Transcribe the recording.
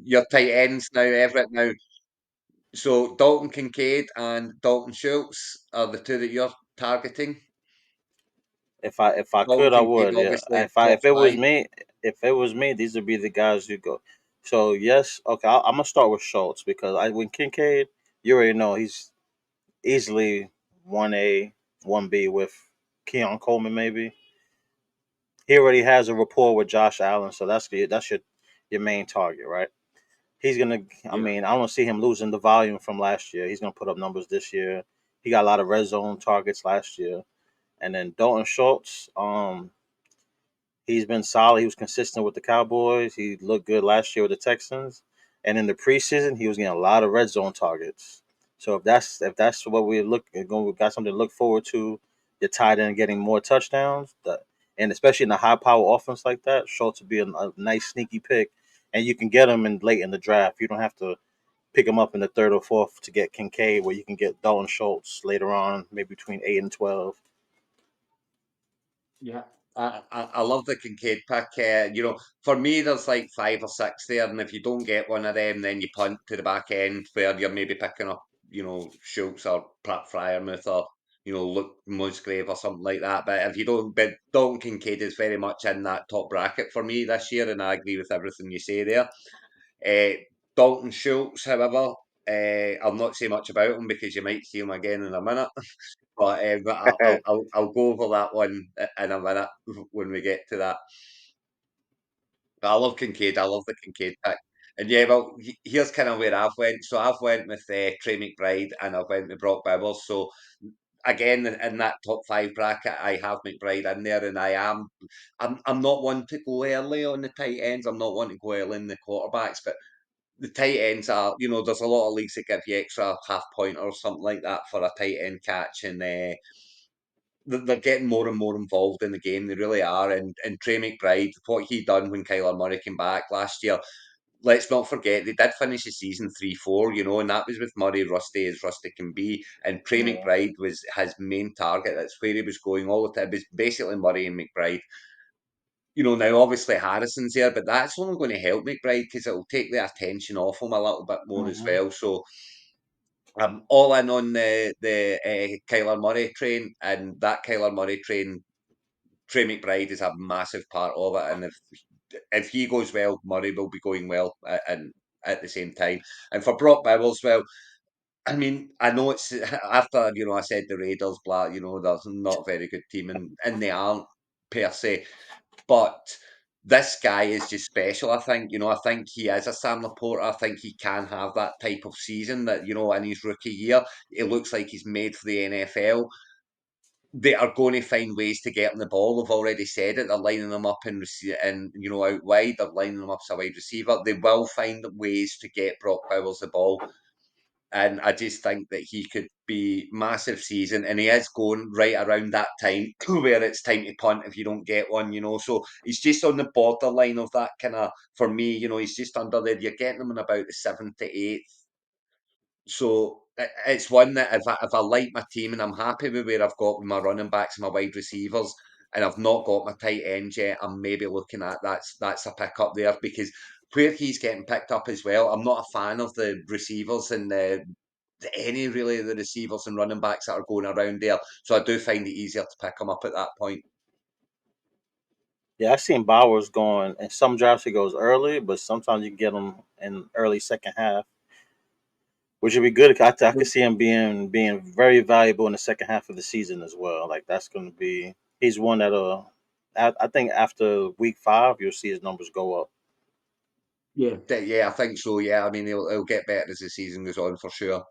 your tight ends now, Everett now. So Dalton Kincaid and Dalton Schultz are the two that you're targeting. If I Dalton could, I Kincaid, would. Yeah. obviously top five. If it was me, these would be the guys who go. So yes, okay. I'm gonna start with Schultz because I when Kincaid, you already know he's easily 1A, 1B with Keon Coleman. Maybe he already has a rapport with Josh Allen, so that's your main target, right? He's gonna. I Yeah, mean, I don't see him losing the volume from last year. He's gonna put up numbers this year. He got a lot of red zone targets last year, and then Dalton Schultz. He's been solid. He was consistent with the Cowboys. He looked good last year with the Texans, and in the preseason, he was getting a lot of red zone targets. So if that's what we got something to look forward to. You're tied in getting more touchdowns, and especially in a high power offense like that, Schultz would be a nice sneaky pick, and you can get him in late in the draft. You don't have to pick him up in the third or fourth to get Kincaid, where you can get Dalton Schultz later on, maybe between 8 and 12. yeah. I love the Kincaid pick. For me, there's like five or six there, and if you don't get one of them, then you punt to the back end where you're maybe picking up, Schultz or Pratt Fryermuth or Luke Musgrave or something like that. But if you don't, but Dalton Kincaid is very much in that top bracket for me this year, and I agree with everything you say there. Uh, Dalton Schultz, however, I'll not say much about him because you might see him again in a minute. But I'll go over that one in a minute when we get to that. But I love Kincaid. I love the Kincaid pick. And yeah, well, here's kind of where I've went. So I've went with Trey McBride and I've went with Brock Bowers. So again, in that top five bracket, I have McBride in there, and I'm not one to go early on the tight ends. I'm not one to go early in the quarterbacks, but the tight ends are, there's a lot of leagues that give you extra half point or something like that for a tight end catch, and they're getting more and more involved in the game. They really are. And Trey McBride, what he done when Kyler Murray came back last year, let's not forget they did finish the season 3-4, and that was with Murray rusty as rusty can be. And Trey Yeah. McBride was his main target. That's where he was going all the time. It was basically Murray and McBride. Now obviously Harrison's there, but that's only going to help McBride because it'll take the attention off him a little bit more as Hmm. well. So I'm all in on the Kyler Murray train, and that Kyler Murray train, Trey McBride is a massive part of it. And if he goes well, Murray will be going well, and at the same time. And for Brock Bowers, well, I mean, I know it's after I said the Raiders, blah, there's not a very good team, and they aren't per se, but. This guy is just special. I think, I think he is a Sam Laporta. I think he can have that type of season that, in his rookie year, it looks like he's made for the NFL. They are going to find ways to get him the ball. They've already said it. They're lining him up and out wide. They're lining him up as a wide receiver. They will find ways to get Brock Bowers the ball, and I just think that he could be massive season. And he is going right around that time where it's time to punt if you don't get one. So he's just on the borderline of that kind of. For me, he's just under there. You're getting him in about the seventh to eighth, so it's one that if I like my team and I'm happy with where I've got my running backs and my wide receivers, and I've not got my tight ends yet, I'm maybe looking at that's a pick up there because where he's getting picked up as well. I'm not a fan of the receivers and any really of the receivers and running backs that are going around there. So I do find it easier to pick them up at that point. Yeah, I've seen Bowers going in some drafts. He goes early, but sometimes you can get him in early second half, which would be good. I could see him being very valuable in the second half of the season as well. Like that's going to be he's one that I think after week 5 you'll see his numbers go up. Yeah, I think so. Yeah, I mean he'll get better as the season goes on for sure.